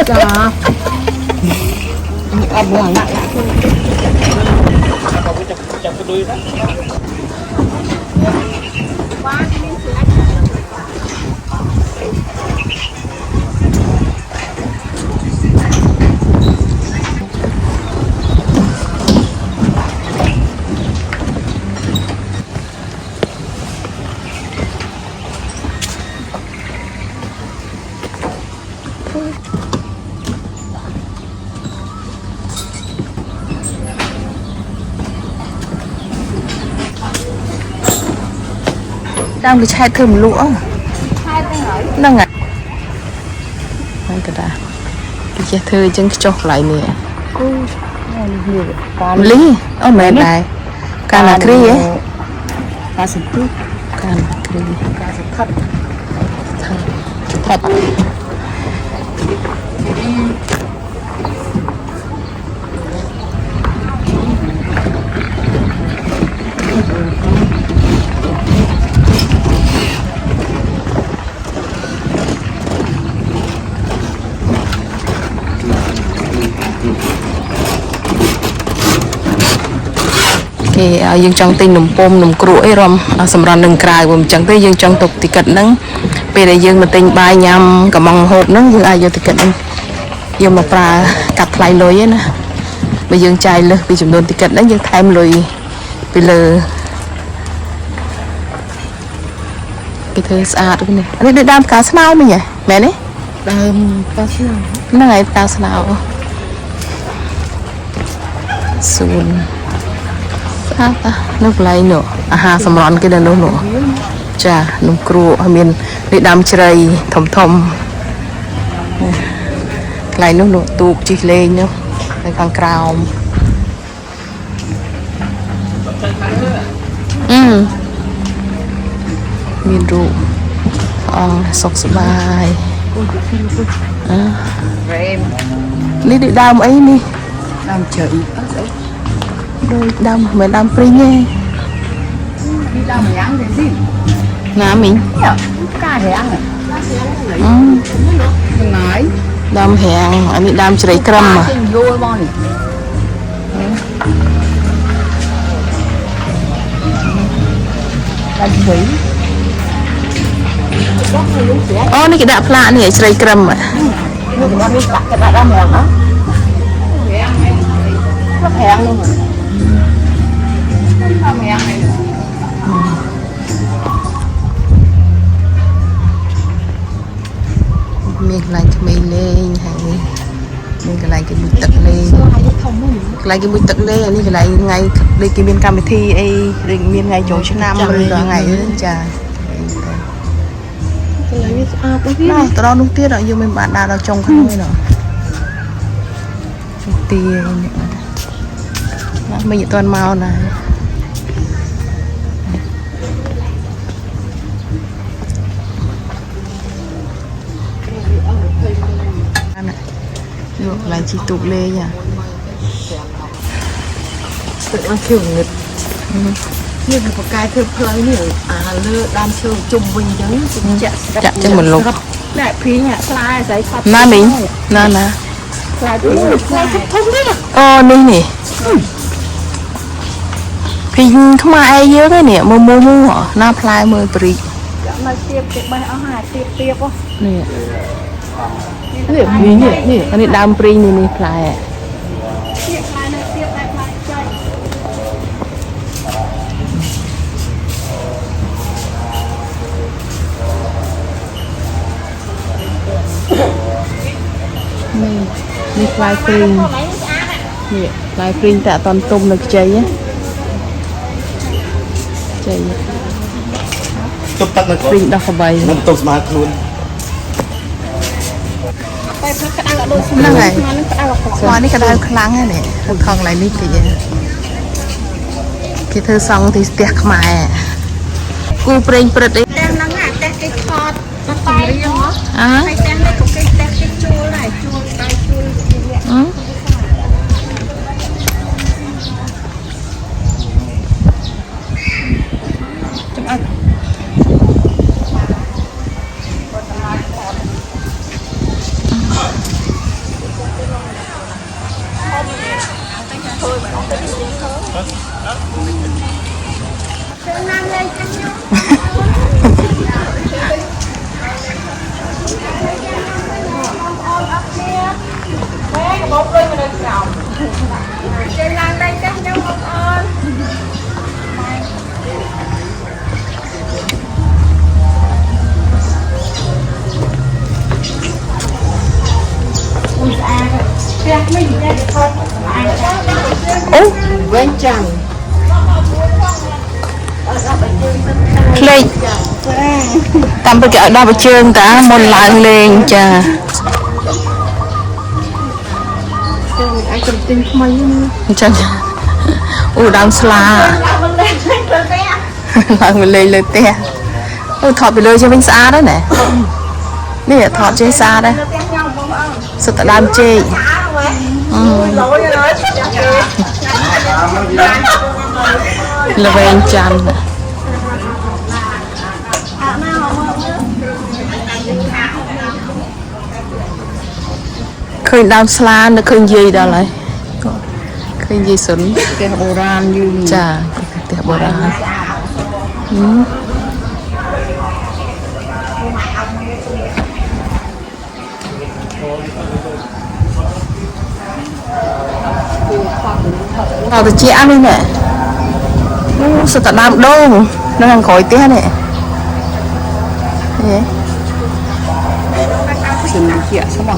Cha ăn ngon lắm. Đang bị chai thơm lũa nâng ạ nâng cái đã cái chai thơm chân chọc lại nè lý ở mẹ này cả là kri ấy cả sụp cả là kri cả sụp thấp thấp dương trong tin nằm pom nằm cruỗi rom sầm ran nâng cài vùng chẳng tới dương trong tục thì cật nắng về đây dương mà tin bài nhầm cả mong hộp nắng dương ai vô thì cật dương mà pra cắt lại lối ấy nè bây dương trai lơ bị chúng đồn thì cật nắng dương thêm lối bị lơ cái thứ sạch cái này anh đi đam cá sao mình nhỉ mẹ đấy đam cá sao nó ngày cá sao xuân nước lấy nữa sầm ròn cái đàn nữa chà nung cua miền đi đam chơi thầm thầm lấy nước nữa tụt chỉ lên nhá lấy càng cào miền ru sọc bài đi đam ấy đi đam chơi đôi đâm mà đâm pri nghe đi đâm nhang để gì ngã mình cá hẹn nói đâm hẹn anh đi đâm chơi cơm mà ô này cái đạp lạ này chơi cơm mà hẹn luôn miền lại cho mình lên hay mình cái lại cái bụi tật lên lại cái bụi tật lên này cái lại ngày đây cái miền cam thi ấy miền ngày chỗ trên nam rồi ngày trà này tao đâu đúng tiết rồi nhưng mình bạn nào đâu trồng không rồi trồng tia mình toàn màu này được lại chỉ tụt lê nha tự nó kiểu nghịch như một cái thơm phơi như lơ đam sâu chung bình giống chặt cho mình luôn lại phí nhá slide giấy phật na mình na na đây nè thì không ai nhớ cái nè mua mua mua họ na play mười bì mà tiệp tiệp bay áo hà tiệp tiệp không nè nè anh đi đam bì nè nè play tiệp play nè tiệp play play chơi nè play bì nè play bì tại toàn tôm được chơi á tục tắt là pin đọc bài nó tục smart luôn nó này qua đi cái đai kháng này thằng lại đi cái thơ xong thì tiếc mày cu pring prit đi nó ngã tiếc cái thọt nó tay nó hay tiếc này cũng cái tiếc cái chua này chua tay chua អូវែងចាំភ្លេចតាមប្រកឲ្យដល់បជើងតាមុនឡើងលេងចាអាចទៅទិញថ្មីអញ្ចឹងអូដើមស្លាឡើងមកលេងលើផ្ទះអូថតពីលើជិះវិញស្អាតហើយណែនេះថតជិះស្អាតដែរសុទ្ធតែដើមចេកល្វែងច័ន្ទឃើញដើមស្លានៅឃើញយាយដល់ហើយឃើញយាយសុនផ្ទះបុរាណយូរចាផ្ទះបុរាណเอาแต่เจี๊ยบนี่แหละสุดแต่น้ำโด่งนั่งคอยเตี้ยเนี่ยนี่สิ่งเจี๊ยบใช่ป่ะ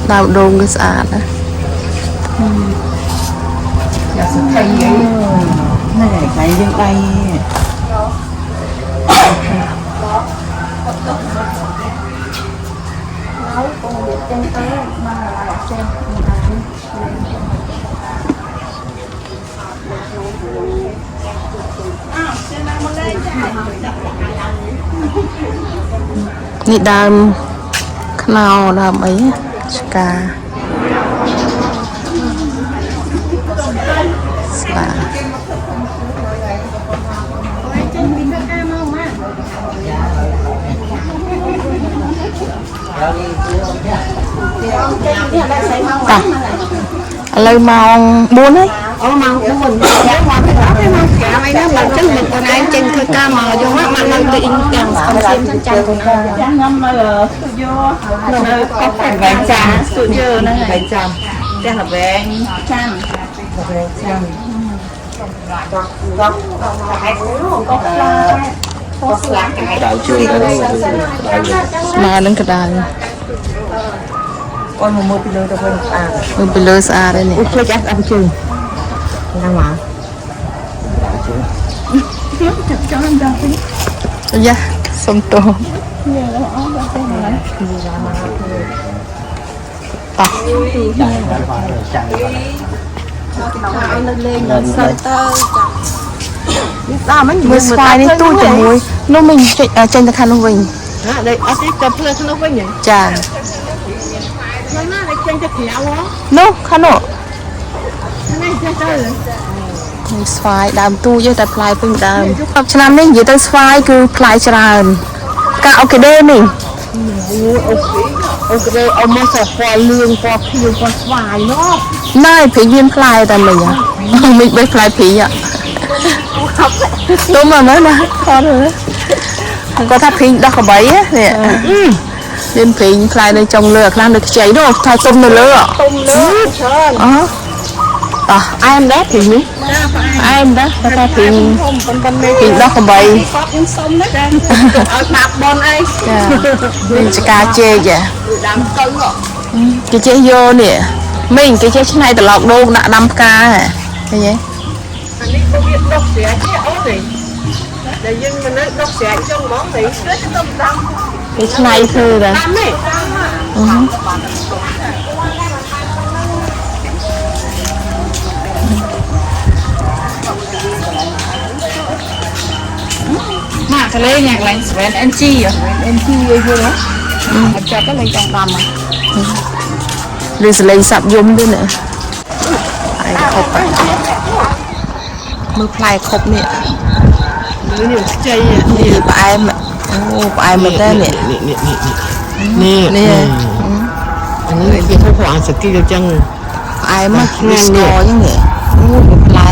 น้ำโด่งก็สะอาดนะอยากสักไข่ยังนี่ไข่ยังไงนี่ដើមខ្នោដើមអីឆ្កាស្លាឥឡូវម៉ោង 4 ហើយអូម៉ោង 4 ម៉ោង5ហើយណាបើចឹងមិនខ្លួនឯងចេញធ្វើការមកយកមកមកនៅទីទាំងស្គមសៀមចាំចាំខ្លួនឯងខ្ញុំនៅស្ទូឌីយោនៅកោះវែងចាស្ទូឌីយោហ្នឹងវែងចាំផ្ទះល្វែងចាំល្វែងចាំដៅជើងមកនឹងកដៅអូនមកពីលើទៅវិញស្អាតមកពីលើស្អាតហើយនេះជួយចាស់ស្អាតជើងហ្នឹងមកចាប់ចង់ដល់វិញយ៉ាសុំទោសតោះឲ្យនៅលេងសិនទៅចាមិនមើលស្វាយនេះទូជាមួយនោះមិញចេញទៅខាងនោះវិញណាអត់ទេទៅផ្លូវខាងនោះវិញចានៅណាដែលចេញទៅក្រៅនោះខាងនោះនេះចេះទៅស្វាយដើមទូចតែផ្លែពេញដើមឆ្នាំនេះនិយាយទៅស្វាយគឺផ្លែច្រើនការអូខេដេនេះអូខេដេអមសពណ៌លឿងពណ៌ខៀវពណ៌ស្វាយនោះណែព្រីមានផ្លែតែមិញមិនបេះផ្លែព្រីទុំមកមើលណាខតគាត់ថាព្រីដោះកបីនេះមានព្រីផ្លែនៅចុងលើខ្លះនៅខ្ចីនោះថាទុំនៅលើទុំលើច្រើនអអែមដែរព្រីនេះអែមដែរតែព្រីដោះកបីសុំណាឲ្យបាប់បនអីចាមានចកាជែកដាំកៅគេចេះយកនេះមិញគេចេះឆ្នៃត្រឡោកដូងដាក់ដាំផ្កាហ៎ឃើញទេអានេះក៏វាដុះស្រាច់ទេអូទេតែយើងមិននៅដុះស្រាច់ចុងហ្មងទេទៅទៅដាំគេឆ្នៃធ្វើដែរដាំនេះមកកលេងយ៉ាងឡើងស្វែន NG NG យល់ទេអត់ចាប់ទៅលេងចង់ដាំឬសលេងសាប់យំទៀតណាហើយខប់មើលផ្លែខប់នេះនេះខ្ចីនេះផ្អែមអូផ្អែមមែនតើនេះនេះអានេះគេធ្វើអាសគីទៅចឹងផ្អែមមកស្ងោអញ្ចឹងនេះអូផ្លែ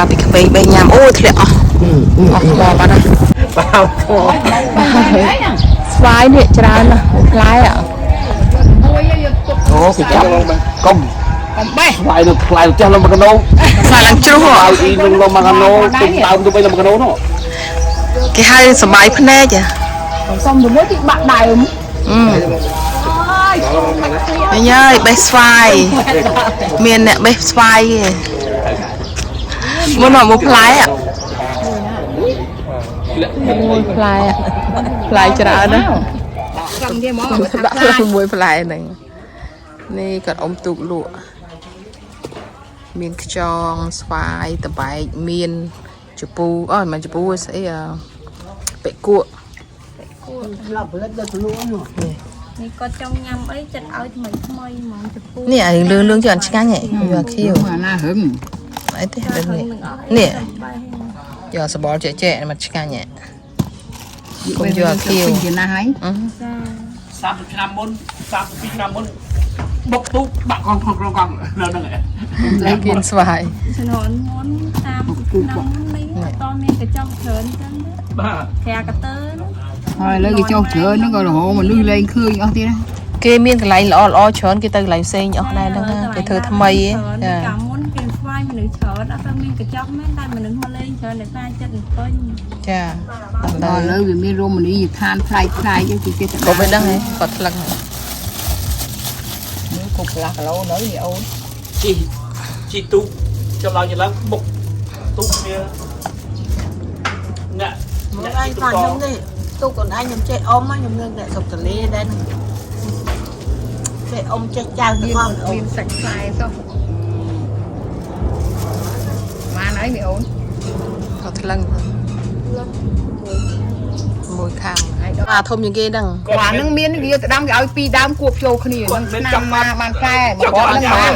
កាពីក្បេងបីញ៉ាំអូធ្លាក់អស់អស់មកបាត់ហើយស្វាយនេះច្រើនណាស់ផ្លែអូគេចាប់កុំបេះស្វាយទៅផ្លែចាស់លំកណូស្វាយឡើងជ្រុះអើអ៊ីនឹងលំកណូទៅដើមទៅបីលំកណូនោះគេហៅសបាយភ្នែកសុំទៅមួយទីបាក់ដើមអញអើយបេះស្វាយមានអ្នកបេះស្វាយទេមកផ្លែមួយផ្លែច្រើនណាខ្ញុំនិយាយមកដាក់មួយផ្លែហ្នឹងនេះគាត់អ៊ំទូកលក់មានខ្យងស្វាយតបែកមានជពូអូមិនជពូស្អីពេគក់ឡប់លិតទៅលក់នោះនេះគាត់ចង់ញ៉ាំអីចិត្តឲ្យថ្មីហ្មងជពូនេះអាលឿងជាន់ឆ្ងាញ់ហ៎យកខៀវណាហឹងអីទេនេះយកសបល់ចែកមកឆ្ងាញ់ហ៎គុំយកខៀវពីណាហើយ30ឆ្នាំមុន32ឆ្នាំមុនបុកទូកបាក់កងនៅហ្នឹងឯងគៀនស្វាយជំនាន់មុនតាមឆ្នាំនេះតមានកញ្ចក់ច្រើនចឹងបាទខ្រាកតើហើយលើកញ្ចក់ច្រើនហ្នឹងក៏រហូតមនុស្សលែងឃើញអស់ទៀតណាគេមានកន្លែងល្អច្រើនគេទៅកន្លែងផ្សេងអស់ដែរហ្នឹងគេធ្វើថ្មីចាកាលមុនគេស្វាយមនុស្សច្រើនអត់ទៅមានកញ្ចក់មែនតែមនុស្សមកលេងច្រើនតែចិត្តពេញចាដល់លើវាមានរមណីយដ្ឋានផ្លែផ្លែយើងគេចិត្តក៏មិនដឹងហ៎គាត់ថ្លឹងគប់កន្លះគីឡូនៅនេះអូនជីទូកចំឡើងបុកទូកវាអ្នកមកឯងថាខ្ញុំនេះទូកខ្លួនឯងខ្ញុំចេះអ៊ំខ្ញុំនឹងអ្នកសុកតលេដែរចេះអ៊ំចេះចៅទៅផងមានសាច់ផ្លែសោះបានហើយមីអូនគាត់ថ្លឹងមួយខាងអាធំជាងគេហ្នឹងបាទហ្នឹងមានវាទៅដាំគេឲ្យ2ដើមគួបចូលគ្នាហ្នឹងឆ្នាំមកបានកែមកបកហ្នឹងបាន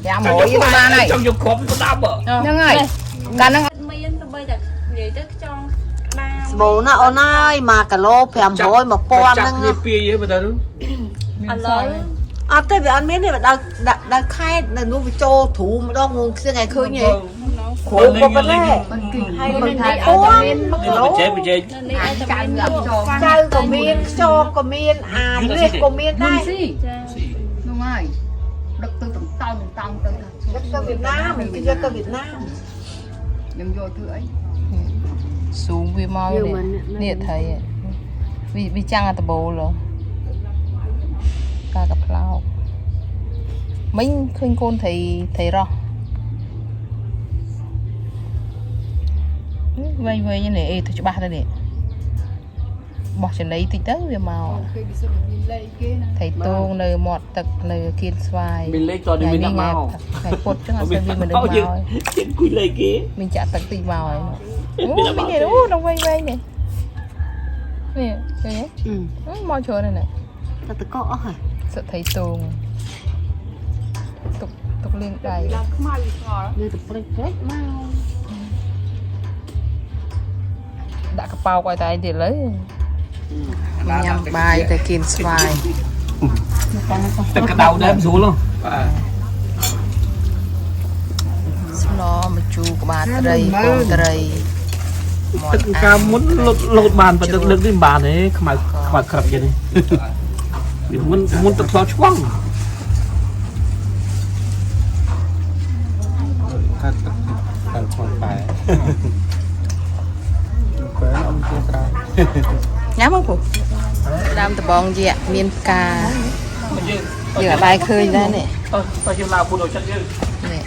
ចាំ100ទៅបានហើយចង់យកគ្រាប់ទៅដាំហ្នឹងហើយកាលហ្នឹងមានទៅបីតែនិយាយទៅខ្ចង់ដាំស្បូណាអូនអើយ1គីឡូ500 1000ហ្នឹងពីយទៅទៅឥឡូវអត់ទេវាអត់មានទេដល់ខេតនៅនោះវាចូលទ្រូម្ដងងងខ្សឹងឲ្យឃើញទេគ្រូក៏ប៉ុណ្ណេះហើយមិនថាអត់មាន1គីឡូបច្ចេកនេះអាចតែមានចៅក៏មានខ្ចបក៏មានអារះក៏មានដែរចានោះហើយដឹកទៅតង់ទៅដឹកទៅវៀតណាមគេយកទៅវៀតណាមខ្ញុំយកធ្វើអីស៊ូមវាមកនេះថៃវាចាំងអាដបូលការកាផ្លោកមិញឃើញកូនថៃរស់វែងនេះអេទៅច្បាស់ទៅនេះបោះចំណីតិចទៅវាមកថៃតងនៅមាត់ទឹកនៅគៀនស្វាយមានលេខតនេះមានដាក់មកថ្ងៃពុតចឹងអត់ស្គាល់វាមនុស្សមកគៀនគួយលេខគេមានចាក់ទឹកតិចមកហើយអូវិញអូដល់វែងនេះឃើញទេមកច្រើនណាស់តែតកអស់ហើយសថៃតងទុកលៀងដៃឡើងខ្មៅស្ងល់លើទៅព្រិចមកដាក់កប៉ោកឲ្យតែឯងទៀតលើញ៉ាំបាយតែគៀនស្វាយទឹកកដៅដែរស្រួលហ៎ស្លម្ជូរក្បាលត្រីកូនត្រីទឹកកាលមុនលោតបានបើទឹកលើកនេះមិនបានទេខ្មៅក្រឹបទៀតនេះវាមុនទឹកស្លឆ្វង់កាត់ទឹកឆ្វង់បែអមជាក្រៅញ៉ាំមកពូដើមដបងយៈមានផ្កាយើងអាចបាយឃើញដែរនេះតើយើងឡាវពូដល់ចិត្តយើងនេះ